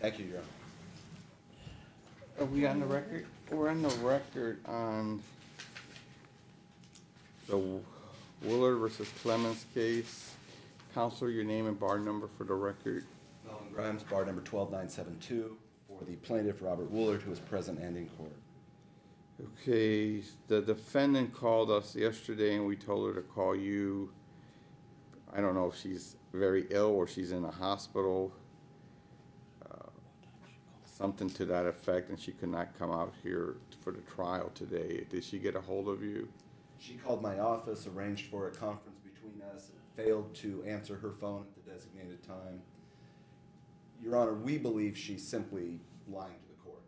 Thank you, Your Honor. Are we on the record? We're on the record on the Willard versus Clemens case. Counselor, your name and bar number for the record. Melvin Grimes, bar number 12972, for the plaintiff, Robert Woolard, who is present and in court. Okay, the defendant called us yesterday and we told her to call you. I don't know if she's very ill or she's in a hospital. Something to that effect, and she could not come out here for the trial today. Did she get a hold of you? She called my office, arranged for a conference between us, and failed to answer her phone at the designated time. Your Honor, we believe she's simply lying to the court.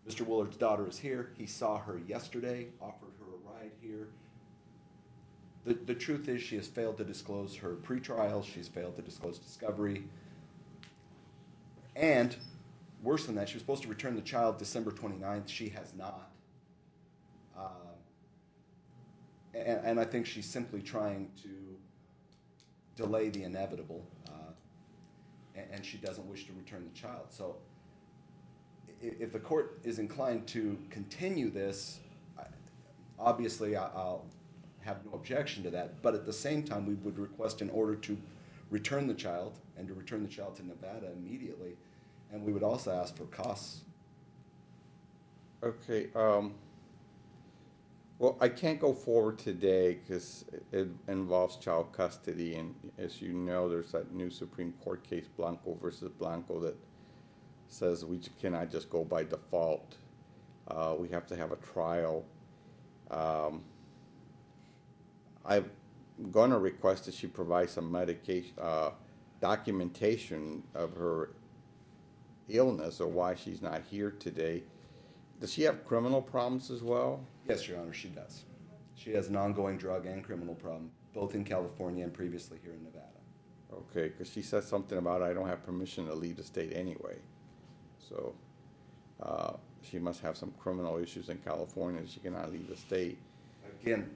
Mr. Woolard's daughter is here. He saw her yesterday, offered her a ride here. The truth is she has failed to disclose her pretrial. She's failed to disclose discovery. And worse than that, she was supposed to return the child December 29th. She has not. And I think she's simply trying to delay the inevitable, and she doesn't wish to return the child. So if the court is inclined to continue this, obviously I'll have no objection to that. But at the same time, we would request an order to return the child and to return the child to Nevada immediately. And we would also ask for costs. Okay, well, I can't go forward today because it involves child custody, and as you know, there's that new Supreme Court case, Blanco versus Blanco, that says we cannot just go by default. We have to have a trial. I'm going to request that she provide some medication, documentation of her illness or why she's not here today. Does she have criminal problems as well? Yes, Your Honor, she does. She has an ongoing drug and criminal problem, both in California and previously here in Nevada. Okay, because she said something about I don't have permission to leave the state anyway. So she must have some criminal issues in California that she cannot leave the state. Again,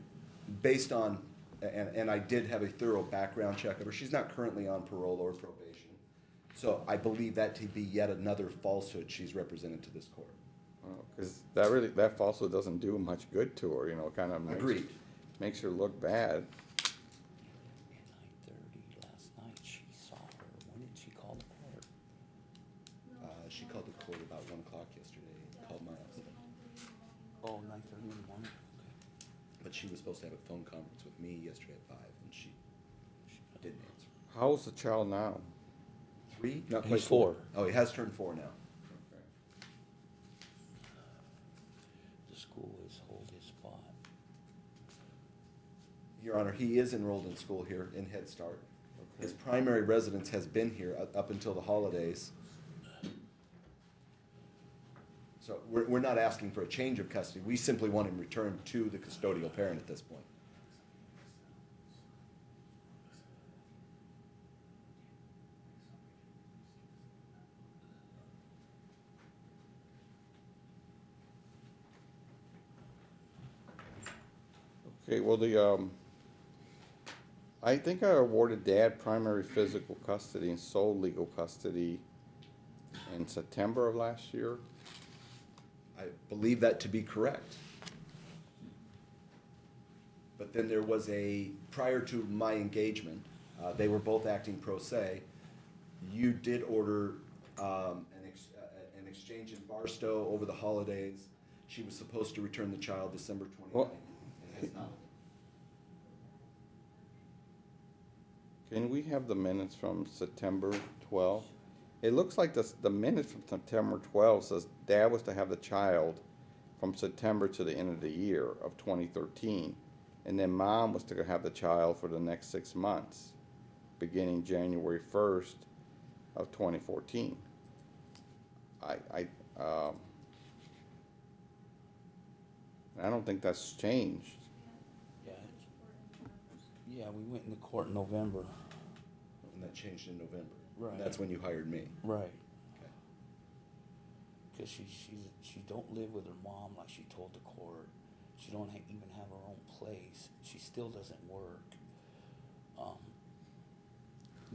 based on, and I did have a thorough background check of her, she's not currently on parole or probation. So I believe that to be yet another falsehood she's represented to this court. Because that falsehood doesn't do much good to her, kind of makes her look bad. At 9:30 last night, she saw her. When did she call the court? She called the court about 1 o'clock yesterday and called my office. Oh, 9:30 in the morning? Okay. But she was supposed to have a phone conference with me yesterday at 5, and she didn't answer. How old's the child now? 3? Not quite He's 4. Oh, he has turned 4 now. The school is hold his spot. Your Honor, he is enrolled in school here in Head Start. Okay. His primary residence has been here up until the holidays. So we're not asking for a change of custody. We simply want him returned to the custodial parent at this point. Okay, well, I think I awarded Dad primary physical custody and sole legal custody in September of last year. I believe that to be correct. But then there was prior to my engagement, they were both acting pro se. You did order an exchange in Barstow over the holidays. She was supposed to return the child December 29th. Well, can we have the minutes from September 12th? It looks like the minutes from September 12th says Dad was to have the child from September to the end of the year of 2013, and then Mom was to have the child for the next 6 months, beginning January 1st of 2014. I don't think that's changed. Yeah, we went into court in November. And that changed in November. Right. And that's when you hired me. Right. Okay. Because she don't live with her mom like she told the court. She don't even have her own place. She still doesn't work.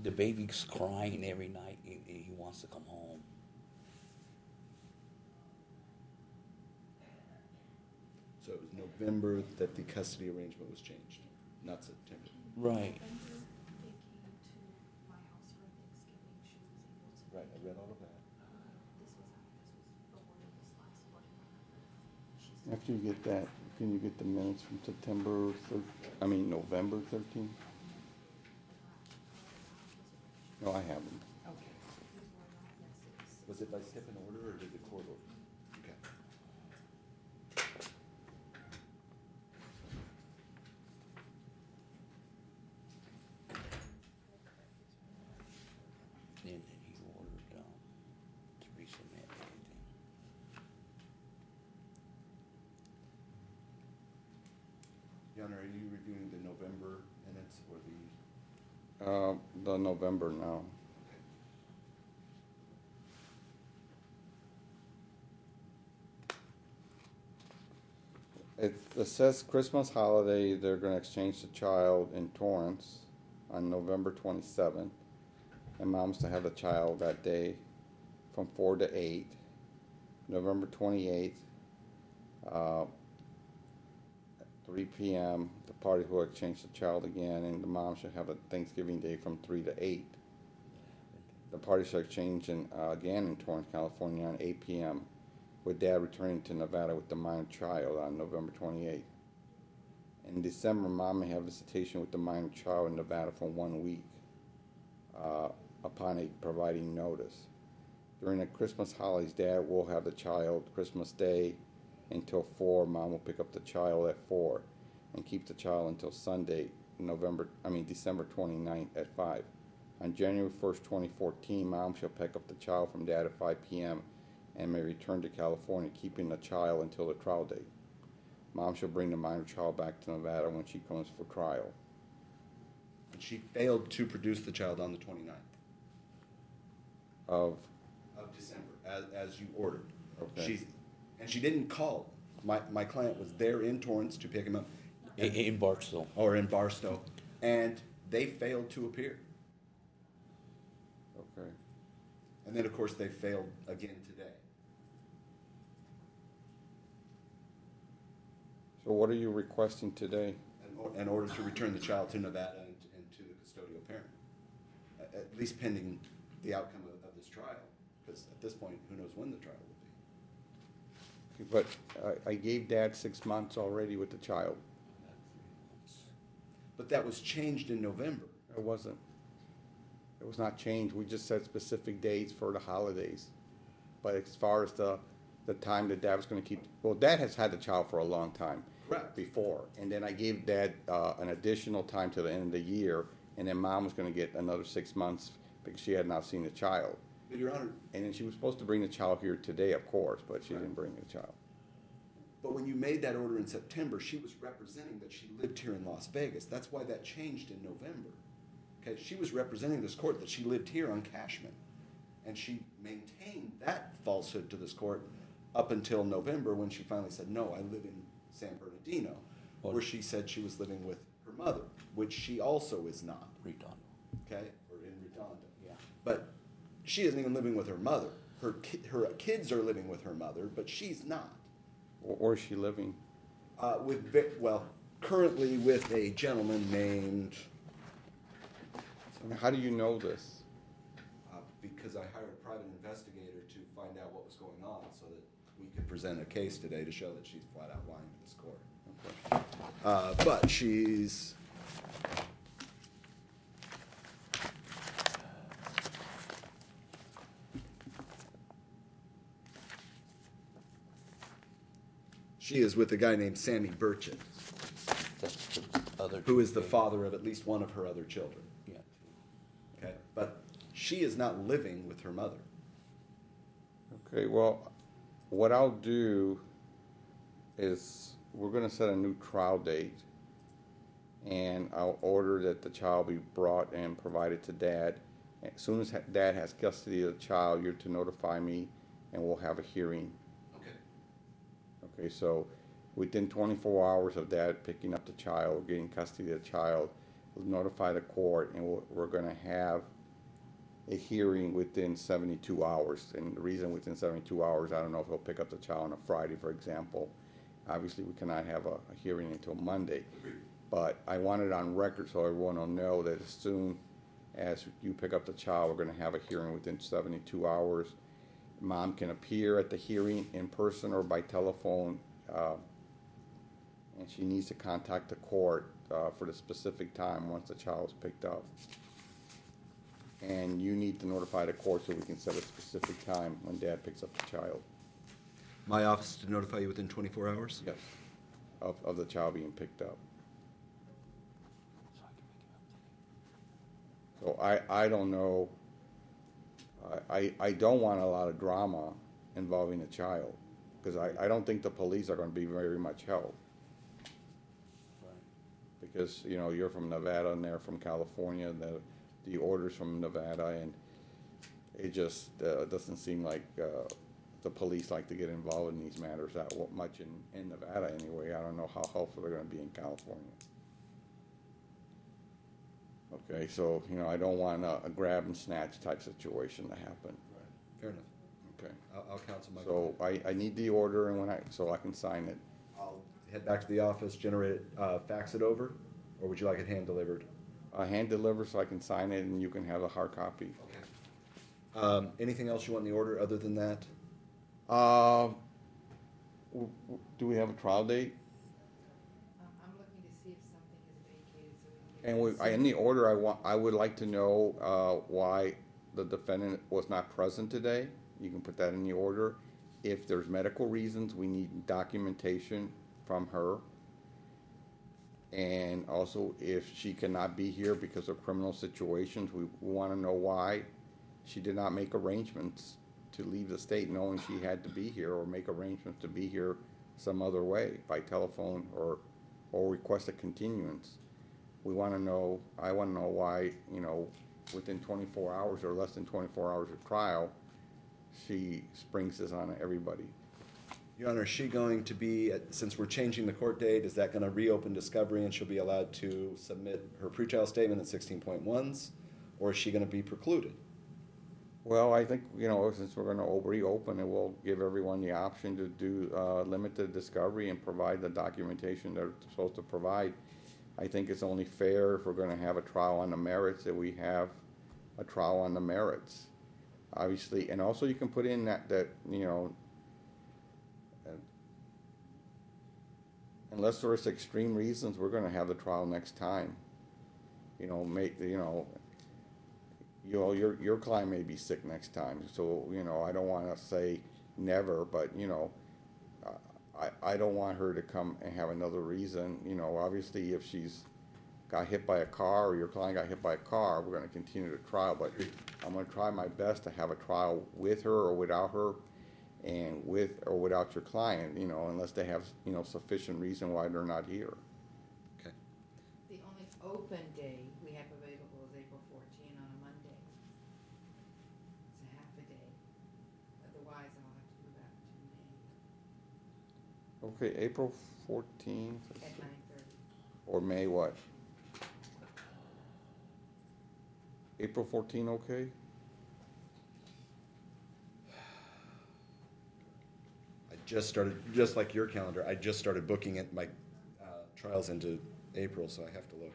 The baby's crying every night. He wants to come home. So it was November that the custody arrangement was changed, not September. Right. November, they came to my house for Thanksgiving. She was able to. Right, I read all of that. This was before this last one. She's. After you get that, can you get the minutes from November 13th? No, I have them. Okay. Was it by step in order, or did the court order? Okay. And then he ordered to resubmit everything. Your Honor, are you reviewing the November minutes or the? The November now. It says Christmas holiday, they're gonna exchange the child in Torrance on November 27th. And mom's to have the child that day from 4 to 8. November 28th, at 3 p.m., the party will exchange the child again, and the mom should have a Thanksgiving Day from 3 to 8. The party shall exchange again in Torrance, California on 8 p.m., with dad returning to Nevada with the minor child on November 28th. In December, mom may have visitation with the minor child in Nevada for 1 week upon providing notice. During the Christmas holidays, dad will have the child Christmas Day until 4. Mom will pick up the child at 4 and keep the child until Sunday, December 29th at 5. On January 1st, 2014, mom shall pick up the child from dad at 5 p.m. and may return to California, keeping the child until the trial date. Mom shall bring the minor child back to Nevada when she comes for trial. And she failed to produce the child on the 29th Of December, as you ordered. Okay. She didn't call. My client was there in Torrance to pick him up. In Barstow. Or in Barstow, and they failed to appear. Okay. And then, of course, they failed again today. So what are you requesting today? In order to return the child to Nevada and to the custodial parent, at least pending the outcome of this trial, because at this point, who knows when the trial will be. But I gave dad 6 months already with the child. But that was changed in November. It wasn't. It was not changed. We just set specific dates for the holidays. But as far as the time that dad was going to keep, well, dad has had the child for a long time. Correct. Before. And then I gave dad an additional time to the end of the year, and then mom was going to get another 6 months because she had not seen the child. But, Your Honor. And then she was supposed to bring the child here today, of course, but she didn't bring the child. But when you made that order in September, she was representing that she lived here in Las Vegas. That's why that changed in November. Okay, she was representing this court that she lived here on Cashman. And she maintained that falsehood to this court up until November when she finally said, no, I live in San Bernardino, where she said she was living with her mother, which she also is not. Redondo. Okay, or in Redondo. Yeah. But she isn't even living with her mother. Her kids are living with her mother, but she's not. Where is she living? Currently with a gentleman named. How do you know this? Because I hired a private investigator to find out what was going on, so that we could present a case today to show that she's flat out lying to this court. Okay. But she's. She is with a guy named Sammy Burchett, That's the other. who is the father of at least one of her other children. Yeah. Okay, but she is not living with her mother. Okay, well, what I'll do is we're going to set a new trial date, and I'll order that the child be brought and provided to dad. As soon as dad has custody of the child, you're to notify me, and we'll have a hearing. Okay, so within 24 hours of dad picking up the child, getting custody of the child, notify the court, and we're gonna have a hearing within 72 hours. And the reason within 72 hours, I don't know if he'll pick up the child on a Friday, for example. Obviously, we cannot have a hearing until Monday. But I want it on record so everyone will know that as soon as you pick up the child, we're gonna have a hearing within 72 hours. Mom can appear at the hearing in person or by telephone, and she needs to contact the court for the specific time once the child is picked up. And you need to notify the court so we can set a specific time when dad picks up the child. My office to notify you within 24 hours? Yes, of the child being picked up. So I don't know, I don't want a lot of drama involving the child, because I don't think the police are gonna be very much help. Because, you know, you're from Nevada and they're from California, the orders from Nevada, and it just doesn't seem like the police like to get involved in these matters that much in Nevada anyway. I don't know how helpful they're gonna be in California. Okay, so, you know, I don't want a grab and snatch type situation to happen. Fair enough. Okay, I'll counsel my. so I need the order, and so I can sign it. I'll head back to the office, generate it, fax it over, or would you like it hand delivered? Hand deliver so I can sign it, and you can have a hard copy. Anything else you want in the order other than that? Do we have a trial date? I'm looking to see if something is vacated so we can. And in the order, I would like to know why the defendant was not present today. You can put that in the order. If there's medical reasons, we need documentation from her. And also, if she cannot be here because of criminal situations, we want to know why she did not make arrangements to leave the state knowing she had to be here, or make arrangements to be here some other way, by telephone or request a continuance. We want to know, I want to know why, you know, within 24 hours or less than 24 hours of trial, she springs this on everybody. Your Honor, is she going to be, since we're changing the court date, is that going to reopen discovery and she'll be allowed to submit her pretrial statement at 16.1s, or is she going to be precluded? Well, I think, you know, since we're going to reopen it, we'll give everyone the option to do limited discovery and provide the documentation they're supposed to provide. I think it's only fair, if we're going to have a trial on the merits, that we have a trial on the merits. Obviously, and also you can put in that you know, unless there's extreme reasons, we're going to have the trial next time. You know, your client may be sick next time, so, you know, I don't want to say never, but, you know, I don't want her to come and have another reason. You know, obviously, if she's got hit by a car, or your client got hit by a car, we're going to continue the trial, but I'm going to try my best to have a trial with her or without her, and with or without your client, you know, unless they have, you know, sufficient reason why they're not here. Okay. The only open day we have available is April 14 on a Monday. It's a half a day. Otherwise, I'll have to go back to May Okay, April 14th, at 9:30. or May what? April 14, okay? I just started, just like your calendar, I just started booking it, my trials into April, so I have to look.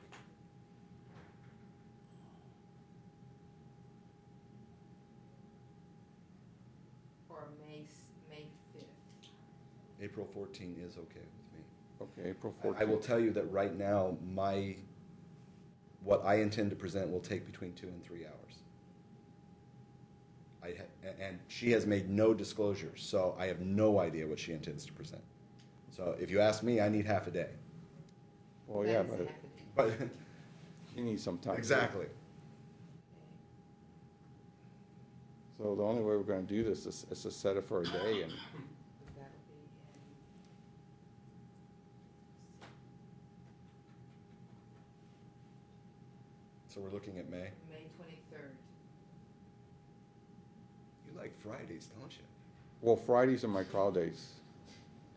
Or May 5th. April 14 is okay with me. Okay, April 14th. I will tell you that right now, what I intend to present will take between 2 and 3 hours. And she has made no disclosures, so I have no idea what she intends to present. So if you ask me, I need half a day. Well, yeah, That is a but half a day. But you need some time. exactly. So the only way we're gonna do this is to set it for a day, and That'll be in. So we're looking at May. May 23rd. You like Fridays, don't you? well, Fridays are my trial days.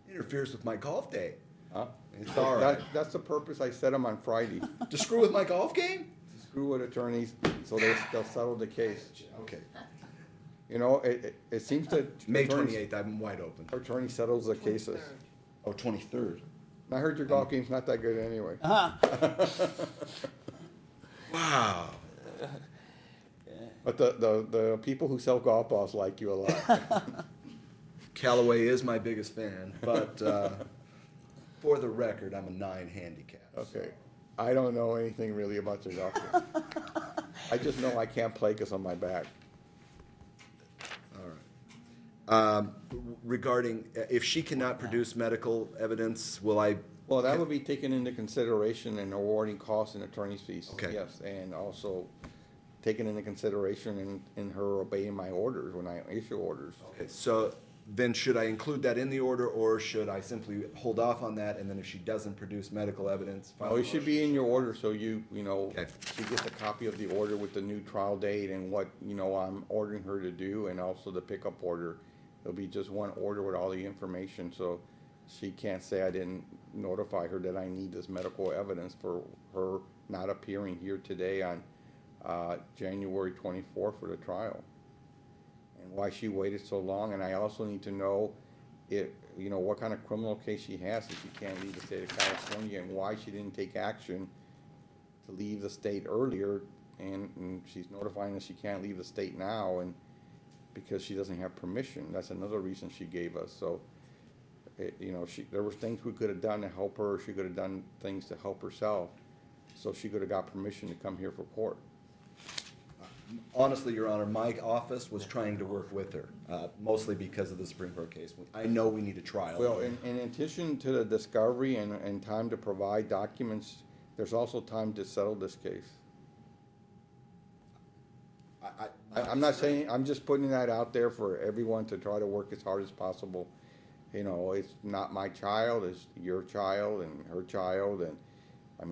Interferes with my golf day. Huh? It's all right. That's the purpose I set them on Friday, To screw with my golf game? to screw with attorneys, so they'll settle the case. Okay. You know, it seems that. May attorneys- 28th, I'm wide open. Attorney settles the cases. 23rd. Oh, 23rd. I heard your golf game's not that good anyway. Wow. But the people who sell golf balls like you a lot. Callaway is my biggest fan, but for the record, I'm a 9 handicap. Okay. I don't know anything really about your golf game. I just know I can't play because of my back. All right. Regarding, if she cannot produce medical evidence, will I? Well, that would be taken into consideration in awarding costs and attorney's fees. Okay. Yes, and also taken into consideration in her obeying my orders when I issue orders. Okay, so then should I include that in the order, or should I simply hold off on that, and then if she doesn't produce medical evidence? file Oh, a it should motion? be in your order, so you know, Okay. she gets a copy of the order with the new trial date and what, I'm ordering her to do, and also the pickup order. It'll be just one order with all the information, so she can't say I didn't notify her that I need this medical evidence for her not appearing here today on, January 24th for the trial. And why she waited so long, and I also need to know what kind of criminal case she has if she can't leave the state of California, and why she didn't take action to leave the state earlier, and she's notifying us she can't leave the state now, and because she doesn't have permission. That's another reason she gave us, so, there were things we could have done to help her, she could have done things to help herself, so she could have got permission to come here for court. Honestly, Your Honor, my office was trying to work with her, mostly because of the Supreme Court case. I know we need a trial. Well, in addition to the discovery and time to provide documents, there's also time to settle this case. I'm not saying, I'm just putting that out there for everyone to try to work as hard as possible. It's not my child, it's your child and her child, and,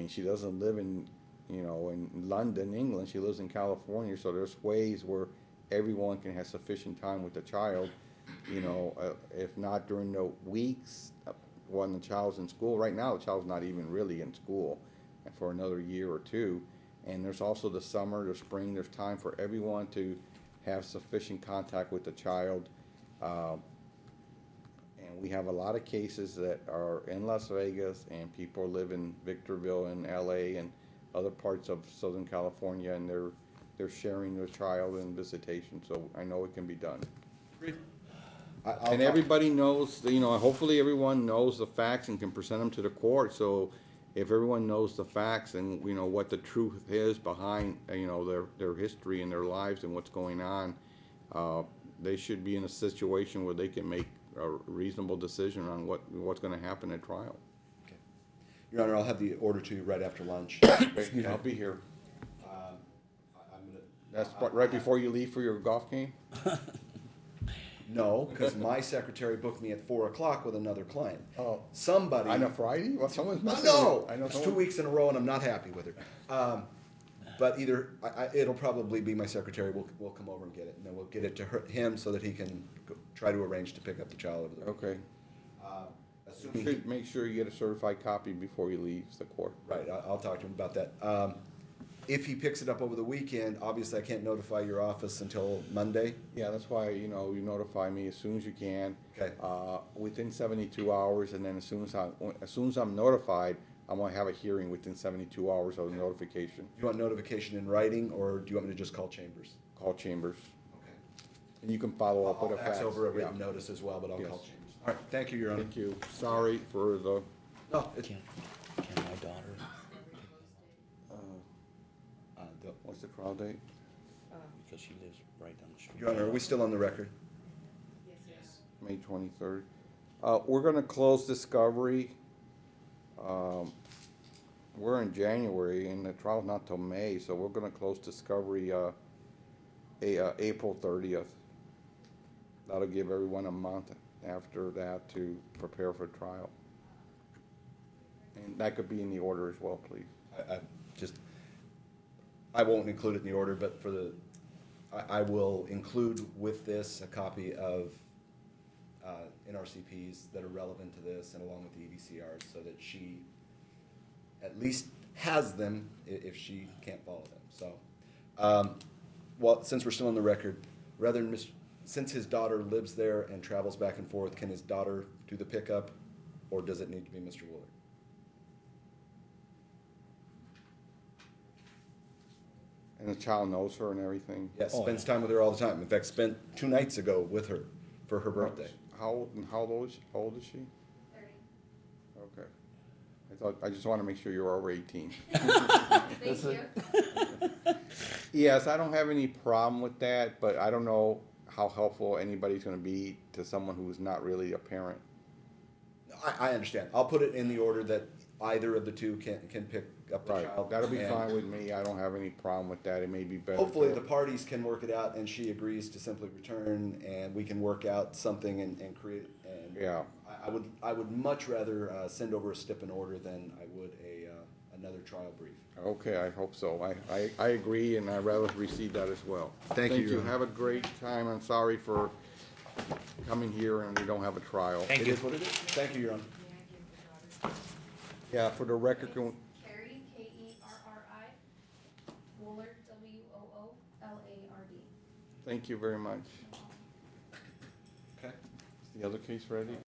she doesn't live in London, England, she lives in California, so there's ways where everyone can have sufficient time with the child, if not during the weeks when the child's in school. Right now, the child's not even really in school for another year or two. And there's also the summer, the spring, there's time for everyone to have sufficient contact with the child. And we have a lot of cases that are in Las Vegas, and people live in Victorville and LA and other parts of Southern California, and they're sharing their child in visitation, so I know it can be done. And everybody knows, hopefully everyone knows the facts and can present them to the court, so if everyone knows the facts and, what the truth is behind, their history and their lives and what's going on, they should be in a situation where they can make a reasonable decision on what's gonna happen at trial. Okay. Your Honor, I'll have the order to you right after lunch. I'll be here. I'm gonna. That's right before you leave for your golf game? No, because my secretary booked me at 4 o'clock with another client. Oh. Somebody. On a Friday? Well, someone's messing No, with you. I know it's 2 someone- weeks in a row, and I'm not happy with her. But either it'll probably be my secretary will come over and get it, and then we'll get it to him so that he can try to arrange to pick up the child over the weekend. Okay. You Assuming should make sure you get a certified copy before you leave the court. right, I'll talk to him about that. If he picks it up over the weekend, obviously I can't notify your office until Monday. Yeah, that's why, you notify me as soon as you can. Okay. Within 72 hours, and then as soon as I'm notified, I'm gonna have a hearing within 72 hours of the notification. Do you want notification in writing, or do you want me to just call Chambers? Call Chambers, Okay. and you can follow up with a I'll fax. fax over a written Yeah. notice as well, but I'll Yes. call Chambers. All right, thank you, Your Honor. Thank you. Sorry for the, No, it's, Can my daughter, what's the trial date? because she lives right down the street. Your Honor, are we still on the record? Yes. May 23rd. We're gonna close discovery. We're in January, and the trial's not till May, so we're gonna close discovery, April 30th. That'll give everyone a month after that to prepare for trial. And that could be in the order as well, please. I won't include it in the order, but I will include with this a copy of NRCPs that are relevant to this, and along with the EDCRs, so that she at least has them if she can't follow them. So, well, since we're still on the record, rather than since his daughter lives there and travels back and forth, can his daughter do the pickup, or does it need to be Mr. Willard? And the child knows her and everything? Yes, Oh, spends yeah. time with her all the time. In fact, spent 2 nights ago with her for her birthday. How old is she? 30. Okay. I just want to make sure you're over 18. Thank you. Yes, I don't have any problem with that, but I don't know how helpful anybody's going to be to someone who's not really a parent. I understand. I'll put it in the order that either of the two can pick up the Right, child. that'll be and fine with me. I don't have any problem with that. It may be better. Hopefully, to- the parties can work it out, and she agrees to simply return, and we can work out something and create. And Yeah. I would much rather send over a stip and order than I would another trial brief. Okay, I hope so. I agree, and I'd rather receive that as well. Thank you, Your Honor. Have a great time. I'm sorry for coming here and we don't have a trial. Thank It you. is what it is. Thank you, Your Honor. May I give the daughter? Yeah, for the record, can- Carrie, Kerri, Woolard, Woolard. thank you very much. Okay. Is the other case ready?